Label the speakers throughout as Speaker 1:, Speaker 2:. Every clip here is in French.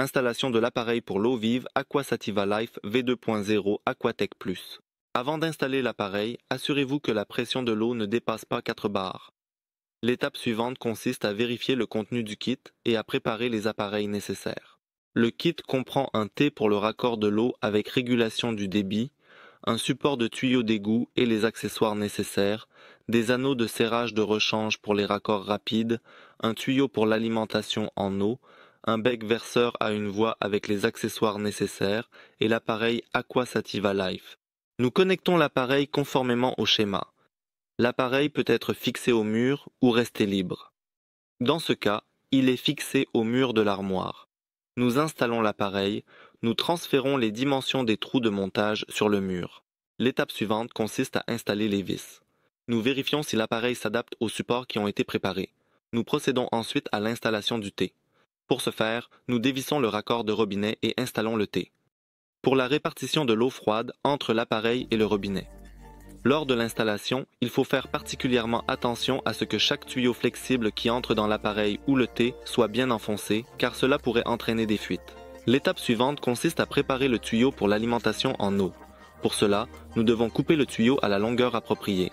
Speaker 1: Installation de l'appareil pour l'eau vive Aquasativa Life V2.0 Aquatech Plus. Avant d'installer l'appareil, assurez-vous que la pression de l'eau ne dépasse pas 4 bars. L'étape suivante consiste à vérifier le contenu du kit et à préparer les appareils nécessaires. Le kit comprend un T pour le raccord de l'eau avec régulation du débit, un support de tuyau d'égout et les accessoires nécessaires, des anneaux de serrage de rechange pour les raccords rapides, un tuyau pour l'alimentation en eau, un bec verseur à une voie avec les accessoires nécessaires et l'appareil Aquasativa Life. Nous connectons l'appareil conformément au schéma. L'appareil peut être fixé au mur ou rester libre. Dans ce cas, il est fixé au mur de l'armoire. Nous installons l'appareil, nous transférons les dimensions des trous de montage sur le mur. L'étape suivante consiste à installer les vis. Nous vérifions si l'appareil s'adapte aux supports qui ont été préparés. Nous procédons ensuite à l'installation du T. Pour ce faire, nous dévissons le raccord de robinet et installons le T. Pour la répartition de l'eau froide entre l'appareil et le robinet. Lors de l'installation, il faut faire particulièrement attention à ce que chaque tuyau flexible qui entre dans l'appareil ou le T soit bien enfoncé, car cela pourrait entraîner des fuites. L'étape suivante consiste à préparer le tuyau pour l'alimentation en eau. Pour cela, nous devons couper le tuyau à la longueur appropriée.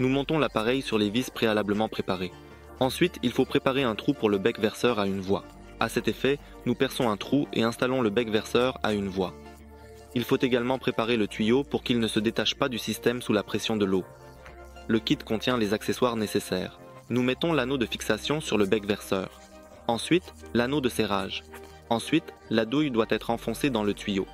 Speaker 1: Nous montons l'appareil sur les vis préalablement préparées. Ensuite, il faut préparer un trou pour le bec verseur à une voie. À cet effet, nous perçons un trou et installons le bec verseur à une voie. Il faut également préparer le tuyau pour qu'il ne se détache pas du système sous la pression de l'eau. Le kit contient les accessoires nécessaires. Nous mettons l'anneau de fixation sur le bec verseur. Ensuite, l'anneau de serrage. Ensuite, la douille doit être enfoncée dans le tuyau.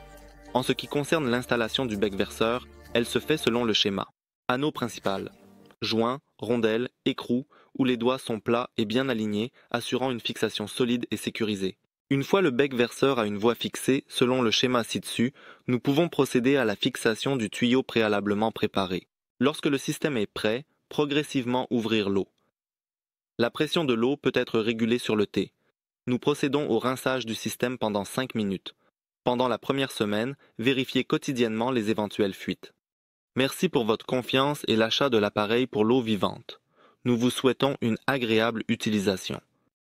Speaker 1: En ce qui concerne l'installation du bec verseur, elle se fait selon le schéma. Anneau principal. Joint, rondelle, écrou, où les doigts sont plats et bien alignés, assurant une fixation solide et sécurisée. Une fois le bec verseur à une voie fixée, selon le schéma ci-dessus, nous pouvons procéder à la fixation du tuyau préalablement préparé. Lorsque le système est prêt, progressivement ouvrir l'eau. La pression de l'eau peut être régulée sur le T. Nous procédons au rinçage du système pendant 5 minutes. Pendant la première semaine, vérifiez quotidiennement les éventuelles fuites. Merci pour votre confiance et l'achat de l'appareil pour l'eau vivante. Nous vous souhaitons une agréable utilisation.